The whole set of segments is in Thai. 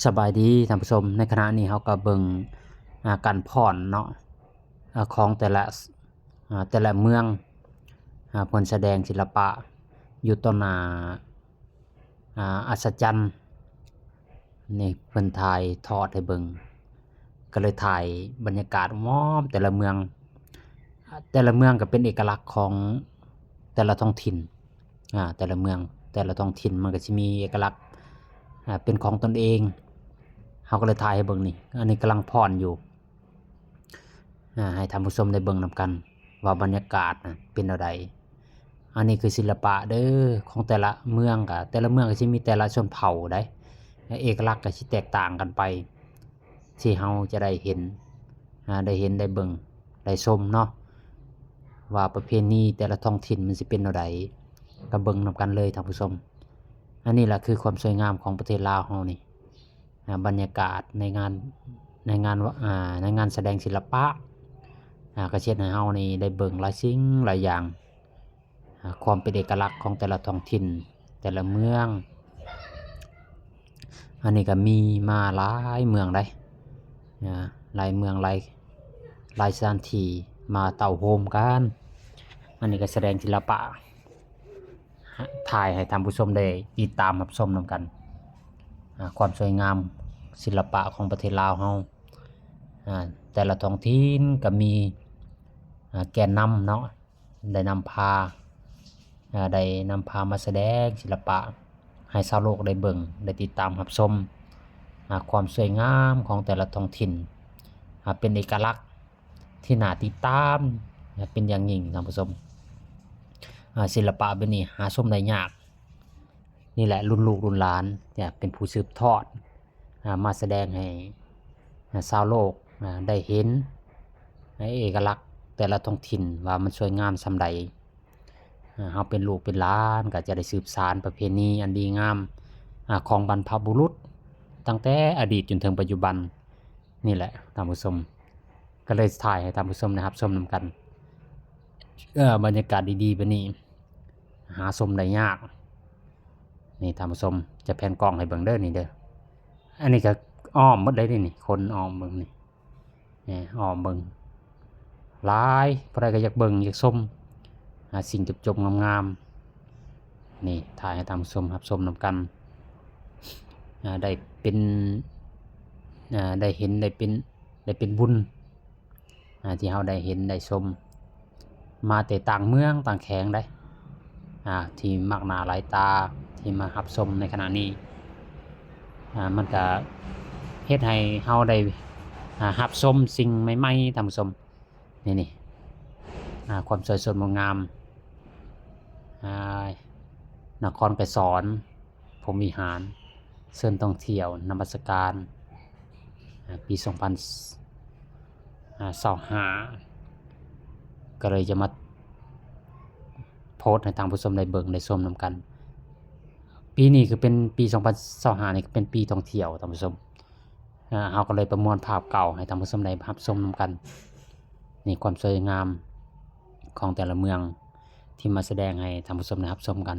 สบายดีท่านผู้ชมในขณะนี้เราก็เบิ่งการผ่อนเนาะของแต่ละเมืองเพิ่นแสดงศิลปะอยู่ต่อหน้าอัศจรรย์นี่เพิ่นถ่ายทอดให้เบิ่งก็เลยถ่ายบรรยากาศว้อมแต่ละเมืองก็เป็นเอกลักษณ์ของแต่ละท้องถิ่นแต่ละเมืองแต่ละท้องถิ่นมันก็สิมีเอกลักษณ์เป็นของตนเองเราก็เลยถ่ายให้เบิ่งนี่อันนี้กำลังผ่อนอยู่ให้ท่านผู้ชมได้เบิ่งนำกันว่าบรรยากาศเป็นแนวใดอันนี้คือศิลปะเด้อของแต่ละเมืองก็แต่ละเมืองก็สิมีแต่ละชนเผ่าได้เอกลักษณ์ก็สิแตกต่างกันไปที่เราจะได้เห็นได้เบิ่งได้ชมเนาะว่าประเพณีแต่ละท้องถิ่นมันสิเป็นแนวใดก็เบิ่งนำกันเลยท่านผู้ชมอันนี้แหละคือความสวยงามของประเทศลาวเรานี่บรรยากาศในงานแสดงศิลปะก็เฮ็ดให้เฮานี่ได้เบิ่งหลายสิ่งหลายอย่างความเป็นเอกลักษณ์ของแต่ละท้องถิ่นแต่ละเมืองอันนี้ก็มีมาหลายเมืองได้หลายเมืองหลายสถานที่มาเต่าโฮมกันอันนี้ก็แสดงศิลปะถ่ายให้ท่านผู้ชมได้ติดตามรับชมนำกันความสวยงามศิลปะของประเทศลาวเฮาแต่ละท้องถิ่นก็มีแกนนำเนาะได้นำพามาแสดงศิลปะให้ชาวโลกได้เบิ่งได้ติดตามรับชมความสวยงามของแต่ละท้องถิ่นเป็นเอกลักษณ์ที่น่าติดตามเป็นอย่างยิ่งท่านผู้ชมศิลปะแบบนี้หาชมได้ยากนี่แหละรุ่นลูกรุ่นหลานเนี่ยเป็นผู้สืบทอดมาแสดงให้ชาวโลกได้เห็นเอกลักษณ์แต่ละท้องถิ่นว่ามันสวยงามส่ำใดเฮาเป็นลูกเป็นหลานก็จะได้สืบสานประเพณีอันดีงามของบรรพบุรุษตั้งแต่อดีตจนถึงปัจจุบันนี่แหละท่านผู้ชมก็เลยถ่ายให้ท่านผู้ชมนะครับชมนำกันบรรยากาศดีๆแบบนี้หาชมได้ยากนี่ท่านผู้ชมจะแพนกล้องให้เบิ่งเด้อนี่เด้ออันนี้ก็อ้อมหมดเลยนี่คนอ้อมเบิ่งนี่อ้อมเบิ่งหลายผู้ใดก็อยากเบิ่งอยากชมสิ่งจบๆงามๆนี่ถ่ายให้ท่านผู้ชมรับชมนำกันได้เป็นได้เห็นได้เป็นบุญที่เราได้เห็นได้ชมมาแต่ต่างเมืองต่างแขงได้ที่มากหน้าหลายตาที่มารับชมในขณะนี้มันก็เฮ็ดให้เราได้รับชมสิ่งใหม่ๆท่านผู้ชมนี่ความสวยสดงดงามนครไกรสอนพรหมวิหารเชิญท่องเที่ยวนมัสการปี2025ก็เลยจะมาโพสต์ให้ทางผู้ชมได้เบิ่งได้ชมนำกันปีนี้คือเป็นปี2025นี่เป็นปีท่องเที่ยวท่านผู้ชมเฮาก็เลยประมวลภาพเก่าให้ท่านผู้ชมได้รับชมนำกันนี่ความสวยงามของแต่ละเมืองที่มาแสดงให้ท่านผู้ชมได้รับชมกัน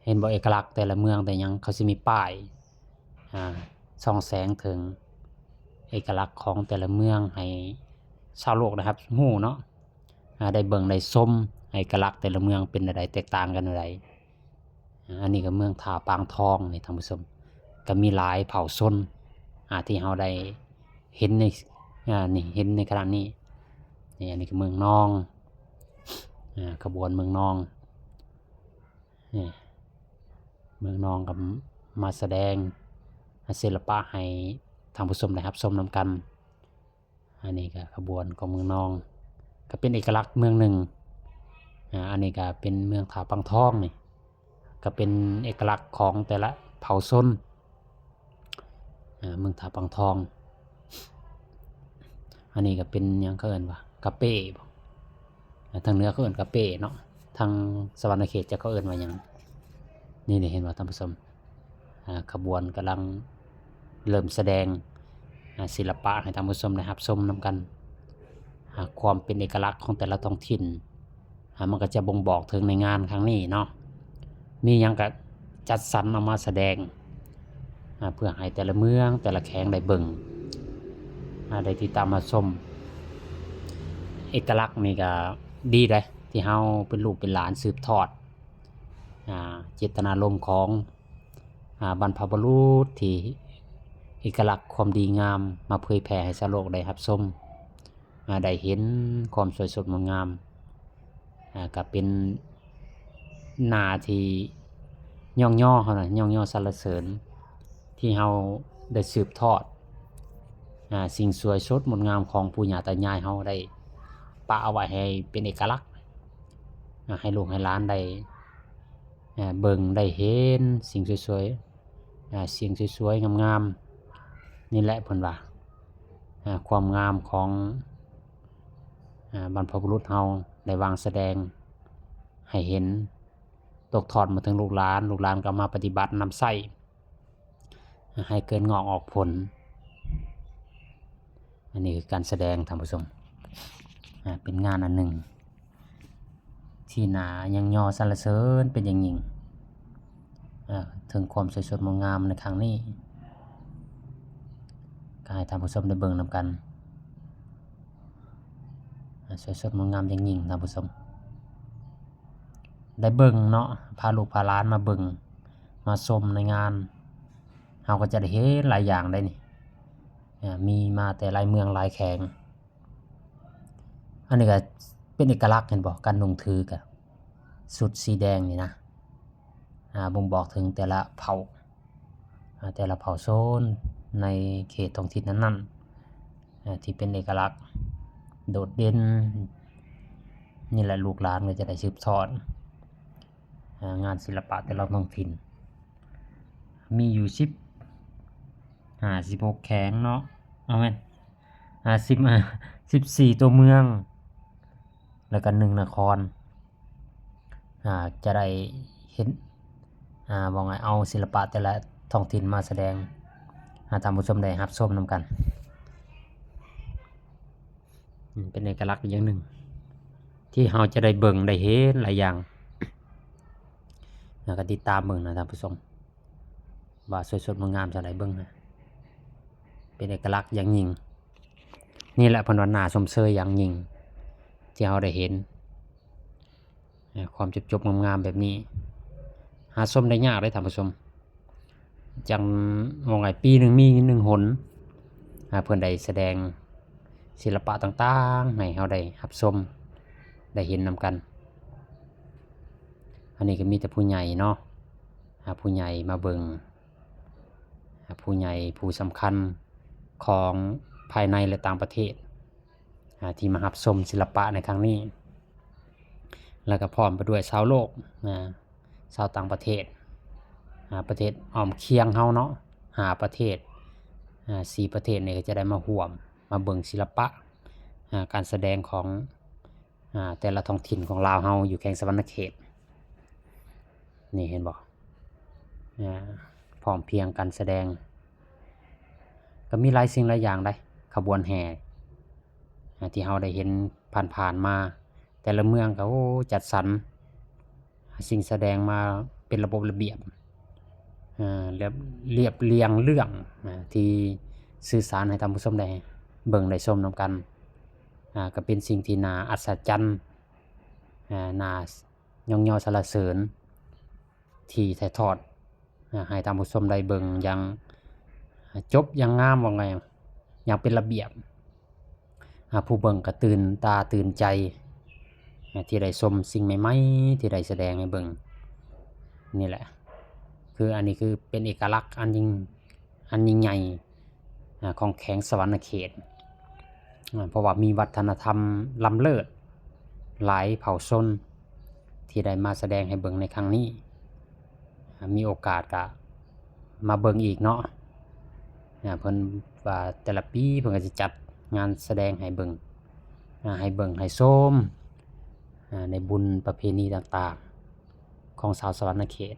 เห็นบ่เอกลักษณ์แต่ละเมืองแต่ยังเขาสิมีป้ายส่องแสงถึงเอกลักษณ์ของแต่ละเมืองให้ชาวโลกนะครับฮู้เนาะได้เบิ่งได้ชมเอกลักษณ์แต่ละเมืองเป็นจั่งใดแตกต่างกันจั่งใดอันนี้ก็เมืองท่าปางทองนี่ท่านผู้ชมก็มีหลายเผ่าชนที่เราได้เห็นในนี่เห็นในขณะนี้นี่อันนี้ก็เมืองนองขบวนเมืองนองนี่เมืองนองก็มาแสดงศิลปะให้ท่านผู้ชมได้รับชมนำกันอันนี้ก็ขบวนของเมืองนองก็เป็นเอกลักษณ์เมืองหนึ่งอันนี้ก็เป็นเมืองท่าปางทองนี่ก็เป็นเอกลักษณ์ของแต่ละเผ่าชนเมืองท่าปางทองอันนี้ก็เป็นหยังเขาเอิ้นว่ากะเป้บ่ทางเหนือเขาเอิ้นกะเป้เนาะทางสวรรณเขตจะเขาเอิ้นว่าหยังนี่เห็นบ่ท่านผู้ชมขบวนกำลังเริ่มแสดงศิลปะให้ท่านผู้ชมได้รับชมนำกันความเป็นเอกลักษณ์ของแต่ละท้องถิ่นมันก็จะบ่งบอกถึงในงานครั้งนี้เนาะมีหยังก็ จัดสรรเอามาแสดงเพื่อให้แต่ละเมืองแต่ละแขวงได้เบิ่งได้ติดตามมาชมเอกลักษณ์นี่ก็ดีเด้ที่เฮาเป็นลูกเป็นหลานสืบทอดเจตนารมณ์ของบรรพบุรุษที่เอกลักษณ์ความดีงามมาเผยแผ่ให้ชาวโลกได้รับชมได้เห็นความสวยสดงดงามก็เป็นหน้าที่ย่องย่อเขาน่ะย่องย่อสรรเสริญที่เฮาได้สืบทอดสิ่งสวยสดงดงามของปู่ย่าตายายเฮาได้ปะเอาไว้ให้เป็นเอกลักษณ์ให้ลูกให้หลานได้เบิ่งได้เห็นสิ่งสวยๆสิ่งสวยๆงามๆนี่แหละเพิ่นว่าความงามของบรรพบุรุษเฮาได้วางแสดงให้เห็นตกทอดมาถึงลูกหลานก็มาปฏิบัตินำใช้ให้เกิดงอกออกผลอันนี้คือการแสดงท่านผู้ชมเป็นงานอันหนึ่งที่น่ายังยอสรรเสริญเป็นอย่างยิ่งถึงความสวยสดงดงามในครั้งนี้ก็ให้ท่านผู้ชมได้เบิ่งนำกันสวยสดงดงามอย่างยิ่งท่านผู้ชมได้เบิ่งเนาะพาลูกพาหลานมาเบิ่งมาชมในงานเฮาก็จะได้เห็นหลายอย่างได้นี่มีมาแต่หลายเมืองหลายแขวงอันนี้ก็เป็นเอกลักษณ์เห็นบ่การนุ่งถือก็สุดสีแดงนี่นะบ่งบอกถึงแต่ละเผ่าโซนในเขตท้องถิ่นนั้นๆที่เป็นเอกลักษณ์โดดเด่นนี่แหละลูกหลานก็จะได้สืบทอดงานศิลปะแต่ละท้องถิ่นมีอยู่16แขวงเนาะเอาแม่น14ตัวเมืองแล้วก็1นครจะได้เห็นว่าไงเอาศิลปะแต่ละท้องถิ่นมาแสดงท่านผู้ชมได้รับชมนำกันเป็นเอกลักษณ์อย่างหนึ่งที่เราจะได้เบิ่งได้เห็นหลายอย่างแล้วก็ติดตามเบิ่งนะท่านผู้ชมว่าสวยสดงดงามจังไดเบิ่งนะเป็นเอกลักษณ์อย่างยิ่งนี่แหละเพิ่นว่าน่าชมเชยอย่างยิ่งที่เราได้เห็นความจบงามๆแบบนี้หาชมได้ยากเลยท่านผู้ชมจังว่าไงปีหนึ่งมี1หนเพิ่นได้แสดงศิลปะต่างๆให้เราได้รับชมได้เห็นนำกันอันนี้ก็มีแต่ผู้ใหญ่เนาะผู้ใหญ่มาเบิ่งผู้ใหญ่ผู้สำคัญของภายในและต่างประเทศที่มารับชมศิลปะในครั้งนี้แล้วก็พร้อมไปด้วยชาวโลกชาวต่างประเทศประเทศอ้อมเคียงเฮาเนาะ5ประเทศ4ประเทศนี่ก็จะได้มาร่วมมาเบิ่งศิลปะการแสดงของแต่ละท้องถิ่นของลาวเฮาอยู่แขวงสะหวรรณเขตนี่เห็นบ่พร้อมเพรียงการแสดงก็มีหลายสิ่งหลายอย่างได้ขบวนแห่ที่เฮาได้เห็นผ่านๆมาแต่ละเมืองก็จัดสรรสิ่งแสดงมาเป็นระบบระเบียบเรียบเรียงเรื่องที่สื่อสารให้ท่านผู้ชมได้เบิ่งได้ชมนำกันก็เป็นสิ่งที่น่าอัศจรรย์น่ายองยอสรรเสริญที่ถ่ายทอดให้ท่านผู้ชมได้เบิ่งอย่างจบอย่างงามว่าไงอย่างเป็นระเบียบผู้เบิ่งก็ตื่นตาตื่นใจที่ได้ชมสิ่งใหม่ๆที่ได้แสดงให้เบิ่งนี่แหละคืออันนี้คือเป็นเอกลักษณ์อันยิ่งใหญ่ของแขวงสะหวรรณเขตเพราะว่ามีวัฒนธรรมล้ำเลิศหลายเผ่าชนที่ได้มาแสดงให้เบิ่งในครั้งนี้มีโอกาสก็มาเบิ่งอีกเนาะเพิ่นว่าแต่ละปีเพิ่นก็จะจัดงานแสดงให้เบิ่งให้ชมในบุญประเพณีต่างๆของชาวสะหวรรณเขต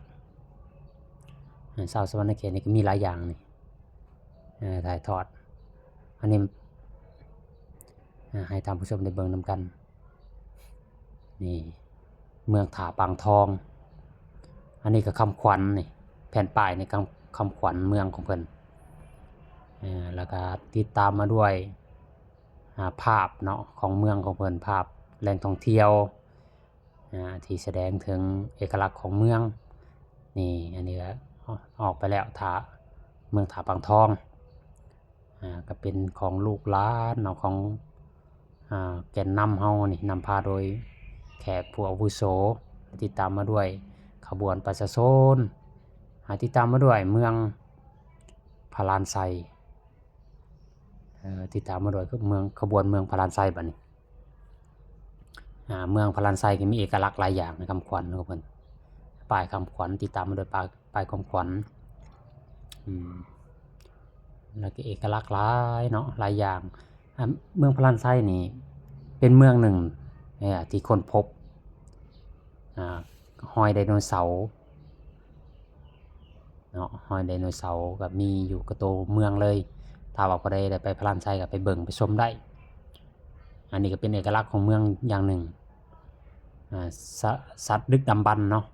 ชาวสะหวรรณเขตนี่ก็มีหลายอย่างนี่ถ่ายทอดอันนี้ให้ท่านผู้ชมได้เบิ่งนำกันนี่เมืองถาปางทองอันนี้ก็คำขวัญนี่ ผ่นป้ายในคำขวัญเมืองของเพิ่นแล้วก็ติดตามมาด้วยภาพเนาะของเมืองของเพิ่นภาพแหล่งท่องเที่ยวที่แสดงถึงเอกลักษณ์ของเมืองนี่อันนี้ก็ออกไปแล้วเมืองถาปังทองก็เป็นของลูกหลานเนาะของแกนนำเฮานี่นำพาโดยแขกผู้อาวุโสติดตามมาด้วยขบวนประชาชนติดตามมาด้วยเมืองพาลานไซติดตามมาด้วยขบวนเมืองพาลานไซบัดนี้เมืองพาลานไซก็มีเอกลักษณ์หลายอย่างในคำขวัญของเพิ่นป้ายคำขวัญติดตามมาด้วยป้ายคำขวัญแล้วก็เอกลักษณ์หลายเนาะหลายอย่างเมืองพาลานไซนี่เป็นเมืองหนึ่งที่ค้นพบหอยไดโนเสาร์เนาะหอยไดโนเสาร์ก็มีอยู่กับตัวเมืองเลยถ้าว่าบ่ได้ไปพาลานไซก็ไปเบิ่งไปชมได้อันนี้ก็เป็นเอกลักษณ์ของเมืองอย่างหนึ่งสัตว์ดึกดำบรรพ์เนาะ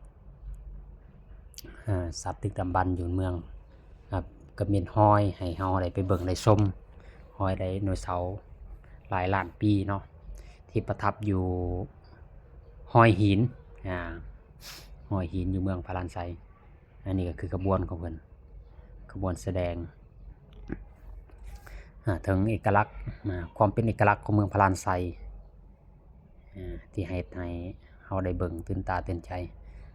สัตว์ดึกดำบรรพ์อยู่เมืองครับก็มีหอยให้เฮาได้ไปเบิ่งได้ชมหอยไดโนเสาร์หลายล้านปีเนาะที่ประทับอยู่หอยหินหอยหินอยู่เมืองพาลานไซอันนี้ก็คือกระบวนของเพิ่นกระบวนแสดงถึงเอกลักษณ์ความเป็นเอกลักษณ์ของเมืองพาลานไซที่ให้เฮาได้เบิ่งตื่นตาตื่นใจ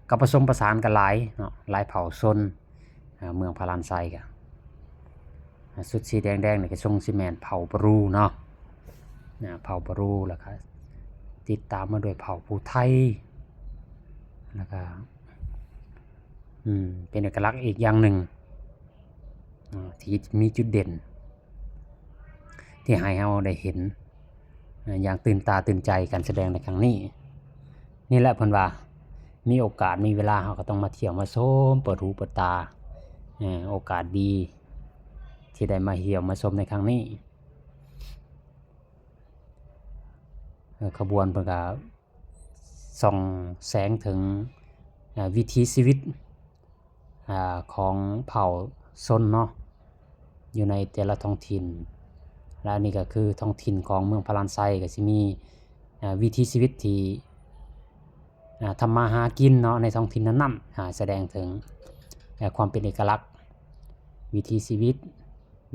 ก็ผสมผสานกันหลายเนาะหลายเผ่าชนเมืองพาลานไซก็สุดสีแดงๆนี่ก็ทรงสิแม่นเผ่าปรูเนาะเผ่าปรูแล้วก็ติดตามมาด้วยเผ่าภูไทยแล้วก็เป็นเอกลักษณ์อีกอย่างหนึ่งที่มีจุดเด่นที่ให้เราได้เห็นอย่างตื่นตาตื่นใจการแสดงในครั้งนี้นี่แหละเพิ่นว่ามีโอกาสมีเวลาเราก็ต้องมาเที่ยวมาชมเปิดหูเปิดตาโอกาสดีที่ได้มาเที่ยวมาชมในครั้งนี้ขบวนเพิ่นก็ส่องแสงถึงวิถีชีวิตของเผ่าชนเนาะอยู่ในแต่ละท้องถิ่นและนี่ก็คือท้องถิ่นของเมืองพาลานไซก็สิมีวิถีชีวิตที่ทำมาหากินเนาะในท้องถิ่นนั้นๆแสดงถึงความเป็นเอกลักษณ์วิถีชีวิต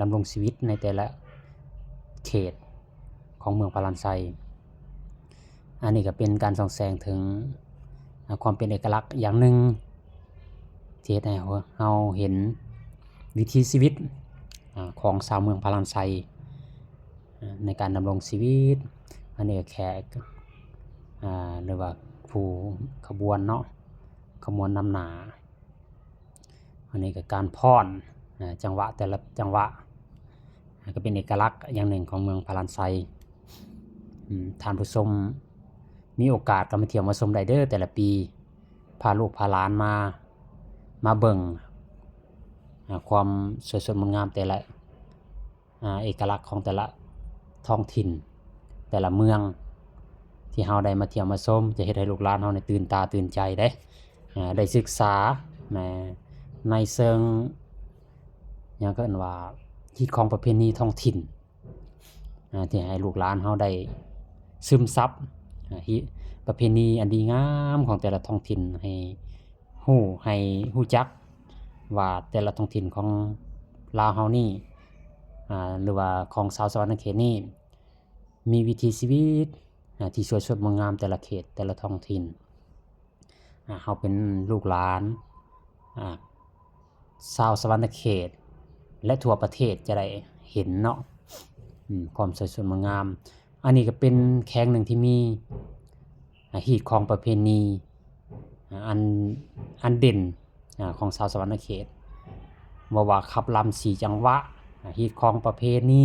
ดำรงชีวิตในแต่ละเขตของเมืองพาลานไซอันนี้ก็เป็นการส่องแสงถึงความเป็นเอกลักษณ์อย่างหนึ่งที่ให้เราเห็นวิถีชีวิตของชาวเมืองพาลานไซในการดำรงชีวิตอันนี้แขกหรือว่าผู้ขบวนเนาะขบวนนำหน้าอันนี้ก็การฟ้อนจังหวะแต่ละจังหวะก็เป็นเอกลักษณ์อย่างหนึ่งของเมืองพาลานไซท่านผู้ชมมีโอกาสก็มาเที่ยวมาชมได้เด้อแต่ละปีพาลูกพาหลานมาเบิ่งความสวยสดงดงามแต่ละเอกลักษณ์ของแต่ละท้องถิ่นแต่ละเมืองที่เฮาได้มาเที่ยวมาชมจะเฮ็ดให้ลูกหลานเฮาตื่นตาตื่นใจได้ศึกษาในเชิงหยังก็เอิ้นว่าฮิตของประเพณีท้องถิ่นที่ให้ลูกหลานเฮาได้ซึมซับประเพณีอันดีงามของแต่ละท้องถิ่นให้ฮู้จักว่าแต่ละท้องถิ่นของลาวเฮานี่หรือว่าของชาวสวรรณเขตนี่มีวิถีชีวิตที่สวยสดงดงามแต่ละเขตแต่ละท้องถิ่นเฮาเป็นลูกหลานชาวสวรรณเขตและทั่วประเทศจะได้เห็นเนาะความสวยสดงดงามอันนี้ก็เป็นแข้งหนึ่งที่มีฮีตของประเพณีอันเด่นของชาวสวรรณเขตว่าขับลำ4จังหวะฮีตของประเพณี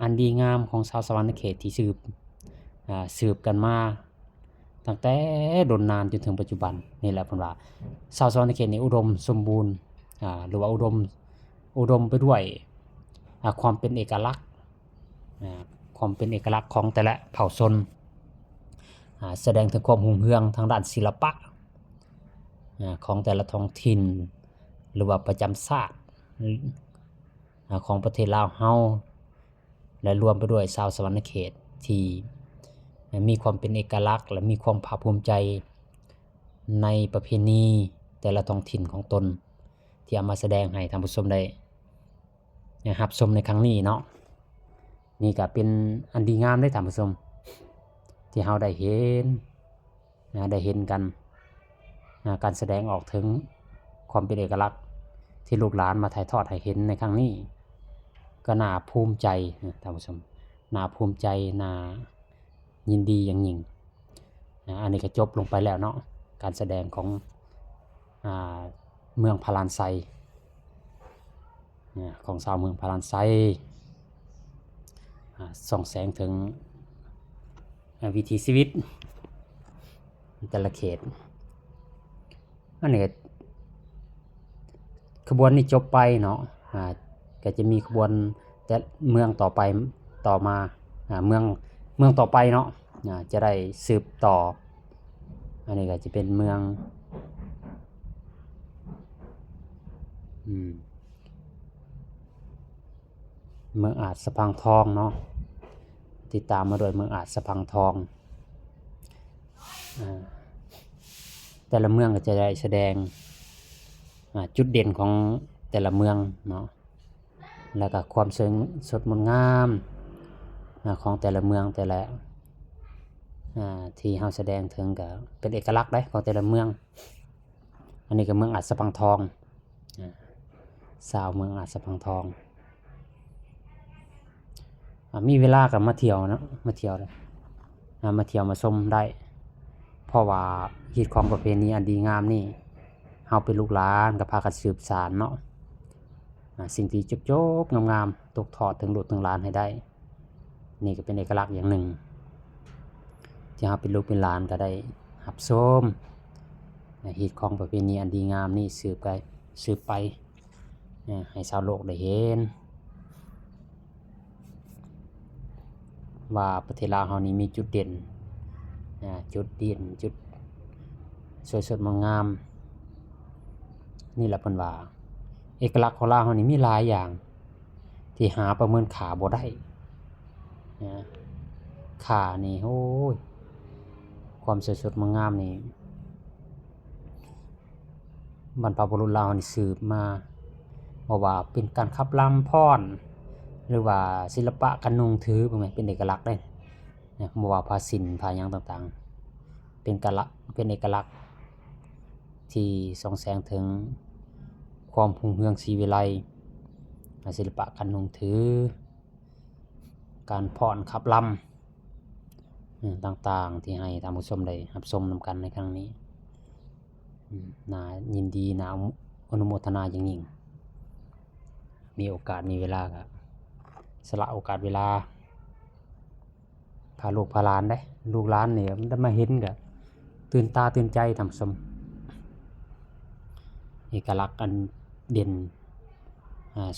อันดีงามของชาวสวรรณเขตที่สืบกันมาตั้งแต่ดนนานจนถึงปัจจุบันนี่แหละเพิ่นว่าชาวสวรรณเขตนี่อุดมสมบูรณ์หรือว่าอุดมไปด้วยความเป็นเอกลักษณ์ความเป็นเอกลักษณ์ของแต่ละเผ่าชนแสดงถึงความรุ่งเรืองทางด้านศิลปะของแต่ละท้องถิ่น หรือว่าประจำชาติของประเทศลาวเฮาและรวมไปด้วยชาวสวรรณเขตที่มีความเป็นเอกลักษณ์และมีความภาคภูมิใจในประเพณีแต่ละท้องถิ่นของตนที่เอามาแสดงให้ท่านผู้ชมได้รับชมในครั้งนี้เนาะนี่ก็เป็นอันดีงามได้ท่านผู้ชมที่เราได้เห็นกันการแสดงออกถึงความเป็นเอกลักษณ์ที่ลูกหลานมาถ่ายทอดให้เห็นในครั้งนี้ก็น่าภูมิใจท่านผู้ชมน่าภูมิใจน่ายินดีอย่างยิ่งอันนี้ก็จบลงไปแล้วเนาะการแสดงของเมืองพาราณไซของชาวเมืองพาราณไซส่องแสงถึงวิถีชีวิตแต่ละเขตอันนี้ขบวนนี้จบไปเนาะก็จะมีขบวนแต่เมืองต่อไปต่อมาเมืองต่อไปเนาะจะได้สืบต่ออันนี้ก็จะเป็นเมืองอาจสะพังทองเนาะติดตามมาโดยเมืองอาจสะพังทองแต่ละเมืองก็จะได้แสดงจุดเด่นของแต่ละเมืองเนาะแล้วก็ความสดงดงามของแต่ละเมืองแต่ละที่เฮาแสดงถึงก็เป็นเอกลักษณ์ได้ของแต่ละเมืองอันนี้ก็เมืองอาจสะพังทองชาวเมืองอาจสะพังทองมีเวลาก็มาเที่ยวนะมาเที่ยวเลยมาเที่ยวมาชมได้เพราะว่าฮีตของประเพณีอันดีงามนี่เฮาเป็นลูกหลานก็พากันสืบสานเนาะสิ่งที่จบๆงามๆตกทอดถึงลูกถึงหลานให้ได้นี่ก็เป็นเอกลักษณ์อย่างหนึ่งที่เฮาเป็นลูกเป็นหลานก็ได้รับชมฮีตของประเพณีอันดีงามนี่สืบไปให้ชาวโลกได้เห็นว่าประเทศลาวเฮานี้มีจุดเด่นจุดสวยสดงามนี่แหละเพิ่นว่าเอกลักษณ์ของลาวเฮานี้มีหลายอย่างที่หาประเมินค่าบ่ได้ค่านี่โอ้ยความสวยสดงามนี่บรรพบุรุษลาวนี่สืบมาว่าเป็นการขับลำฟ้อนหรือว่าศิลปะการนุ่งถือเป็นเอกลักษณ์ได้บ่ว่าผ้าสิ้นผ้าหยังต่างๆเป็นเอกลักษณ์ที่ส่องแสงถึงความรุ่งเรืองศรีวิไลศิลปะการนุ่งถือการฟ้อนขับลำต่างๆที่ให้ท่านผู้ชมได้รับชมนำกันในครั้งนี้น่ายินดีน่าอนุโมทนาอย่างยิ่งมีโอกาสมีเวลาก็สละโอกาสเวลาพาลูกพาหลานได้ลูกหลานเนี่ยมันได้มาเห็นก็ตื่นตาตื่นใจท่านผู้ชมเอกลักษณ์อันเด่น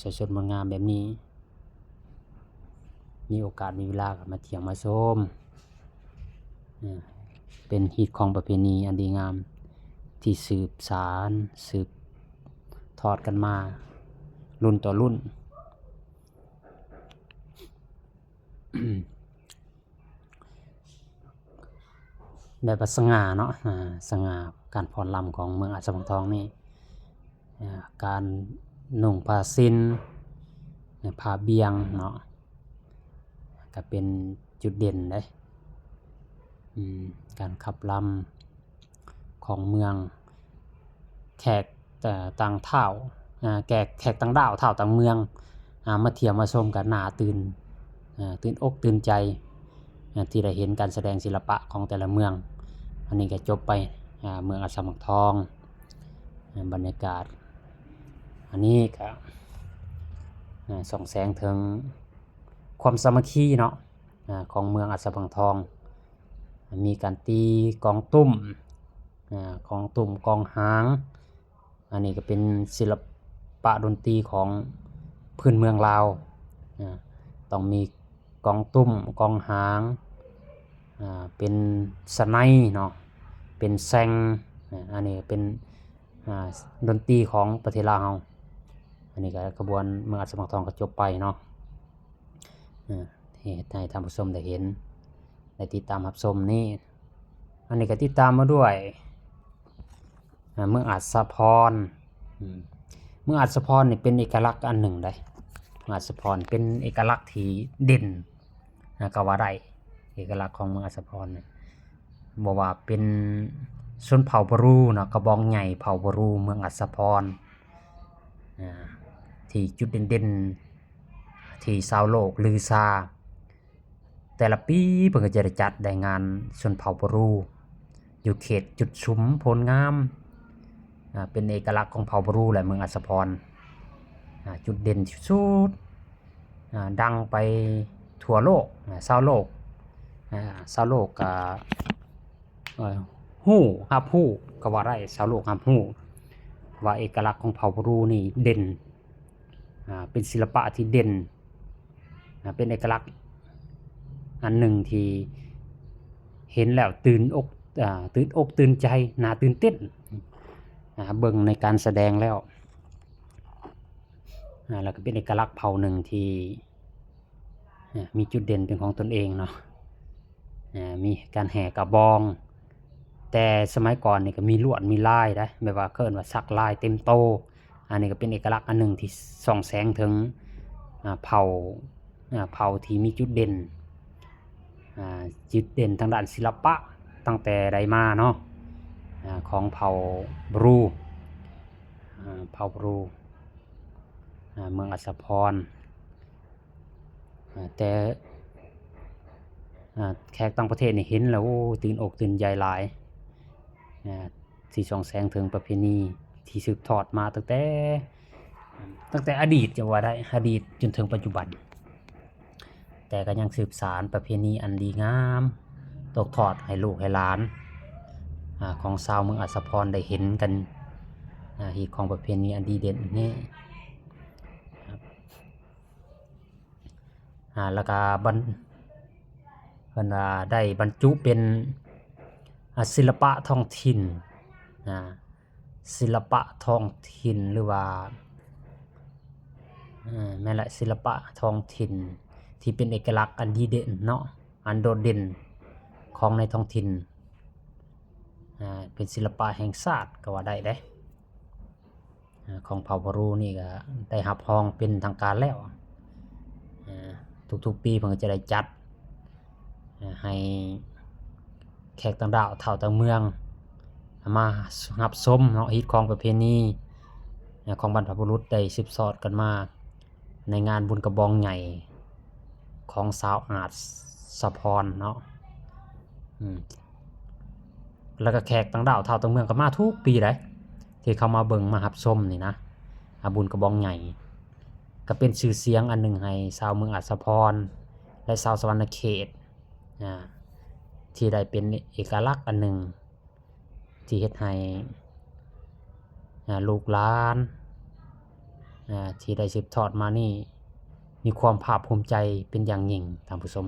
สวยสดงดงามแบบนี้มีโอกาสมีเวลาก็มาเที่ยวมาชมเป็นฮีตของประเพณีอันดีงามที่สืบสานสืบทอดกันมารุ่นต่อรุ่น แบบสง่าเนาะสง่าการฟ้อนรำของเมืองอาจสะพังทองนี่การนุ่งผ้าสิ้นผ้าเบียงเนาะก็เป็นจุดเด่นเลยการขับลำของเมืองแขกต่างเท่าแขกต่างดาวเท่าต่างเมืองมาเที่ยวมาชมกันน่าตื่นอกตื่นใจที่ได้เห็นการแสดงศิลปะของแต่ละเมืองอันนี้ก็จบไปเมืองอาจสะพังทองบรรยากาศอันนี้ก็ส่องแสงถึงความสามัคคีเนาะของเมืองอาจสะพังทองมีการตีกองตุ้มกองหางอันนี้ก็เป็นศิลปะดนตรีของพื้นเมืองลาวต้องมีกองตุ้มกองหางเป็นสไนเนาะเป็นแซงอันนี้เป็น ดนตรีของประเทศลาวเฮาอันนี้ก็กระบวนเมืองอัสสัมชัญทองก็จบไปเนาะให้ท่านผู้ชมได้เห็นได้ติดตามรับชมนี่อันนี้ก็ติดตามมาด้วยเมืองอัสสัมชัญเมืองอัสสัมชัญนี่เป็นเอกลักษณ์อันหนึ่งได้เมืองอัสสัมชัญเป็นเอกลักษณ์ที่เด่นก็ว่าได้เอกลักษณ์ของเมืองอัสสัมชัญบ่ว่าเป็นชนเผ่าบรูเนาะกระบองใหญ่เผ่าบรูเมืองอัสสัมชัญที่จุดเด่นๆที่ชาวโลกลือซาแต่ละปีเพิ่นก็จะได้จัดได้งานชนเผ่าบรูอยู่เขตจุดชุมพลงามเป็นเอกลักษณ์ของเผ่าบรูแหละเมืองอัสสัมชัญจุดเด่นสุดดังไปทั่วโลกชาวโลกก็รับรู้ก็ว่าได้ชาวโลกรับรู้ว่าเอกลักษณ์ของเผ่าบรูนี่เด่นเป็นศิลปะที่เด่นเป็นเอกลักษณ์อันหนึ่งที่เห็นแล้วตื่นอกตื่นใจน่าตื่นเต้นเบิ่งในการแสดงแล้วแล้วก็เป็นเอกลักษณ์เผ่าหนึ่งที่มีจุดเด่นเป็นของตนเองเนาะมีการแห่กระบองแต่สมัยก่อนนี่ก็มีลวดมีลายได้แบบว่าเคิ้นว่าสักลายเต็มโตอันนี้ก็เป็นเอกลักษณ์อันหนึ่งที่ส่องแสงถึงเผ่าที่มีจุดเด่นทางด้านศิลปะตั้งแต่ใดมาเนาะของเผ่าบรูเมืองอัสสัมชัญแต่แขกต่างประเทศนี่เห็นแล้วตื่นอกตื่นใจหลายที่ส่องแสงถึงประเพณีที่สืบทอดมาตั้งแต่อดีตจะว่าได้อดีตจนถึงปัจจุบันแต่ก็ยังสืบสานประเพณีอันดีงามตกทอดให้ลูกให้หลานของชาวเมืองอัสสัมชัญได้เห็นกันอีกของประเพณีอันดีเด่นนี่แล้วก็เพิ่นได้บรรจุเป็นศิลปะท้องถิ่นศิลปะท้องถิ่นหรือว่าแม่นแหละศิลปะท้องถิ่นที่เป็นเอกลักษณ์อันดีเด่นเนาะอันโดดเด่นของในท้องถิ่นเป็นศิลปะแห่งชาติก็ว่าได้เด้ของเผ่าบรูนี่ก็ได้รับรองเป็นทางการแล้วทุกๆปีเพิ่นก็จะได้จัดให้แขกต่างดาวเฒ่าต่างเมืองมารับชมเนาะฮิตของประเพณีของบรรพบุรุษได้สืบทอดกันมาในงานบุญกระบองใหญ่ของชาวอัสสัมชัญเนาะแล้วก็แขกต่างดาวเฒ่าต่างเมืองก็มาทุกปีเลยที่เขามาเบิ่งมารับชมนี่นะบุญกระบองใหญ่ก็เป็นชื่อเสียงอันหนึ่งให้ชาวเมืองอัสสัมชัญและชาวสวรรณเขตที่ได้เป็นเอกลักษณ์อันหนึ่งที่เฮ็ดให้ลูกหลานที่ได้สืบทอดมานี่มีความภาคภูมิใจเป็นอย่างยิ่งท่านผู้ชม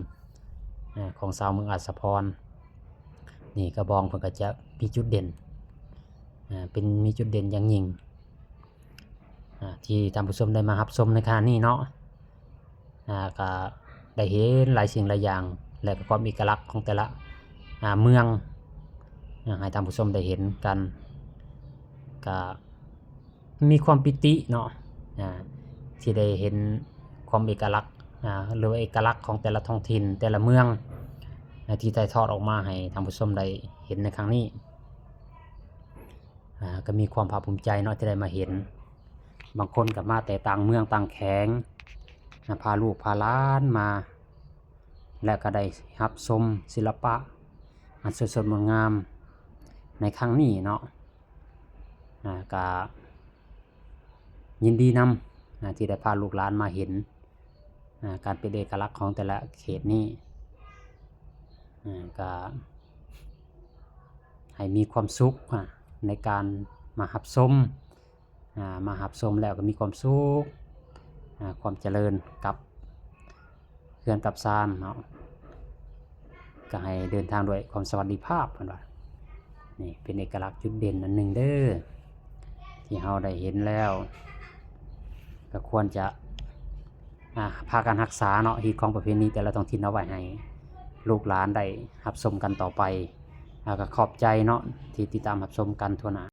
ของชาวเมืองอัสสัมชัญนี่กระบองเพิ่นก็จะมีจุดเด่นมีจุดเด่นอย่างยิ่งที่ท่านผู้ชมได้มารับชมในครั้งนี้เนาะก็ได้เห็นหลายสิ่งหลายอย่างและก็ความเอกลักษณ์ของแต่ละเมืองให้ท่านผู้ชมได้เห็นกันก็มีความปิติเนาะที่ได้เห็นความเอกลักษณ์หรือว่าเอกลักษณ์ของแต่ละท้องถิ่นแต่ละเมืองที่ถ่ายทอดออกมาให้ท่านผู้ชมได้เห็นในครั้งนี้ก็มีความภาคภูมิใจเนาะที่ได้มาเห็นบางคนก็มาแต่ต่างเมืองต่างแขงพาลูกพาหลานมาและก็ได้รับชมศิลปะอันสดงดงามในครั้งนี้เนาะก็ยินดีนำที่ได้พาลูกหลานมาเห็นการเป็นเอกลักษณ์ของแต่ละเขตนี้ก็ให้มีความสุขในการมารับชมแล้วก็มีความสุขความเจริญกับเพื่อนกับซานเนาะก็ให้เดินทางด้วยความสวัสดิภาพเพิ่นว่านี่เป็นเอกลักษณ์จุดเด่นอันหนึ่งเด้อ ที่เราได้เห็นแล้วก็ควรจะพากันรักษาเนาะฮีตของประเพณีแต่ละท้องถิ่นเอาไว้ให้ลูกหลานได้รับชมกันต่อไปก็ขอบใจเนาะที่ติดตามรับชมกันทั่วหน้า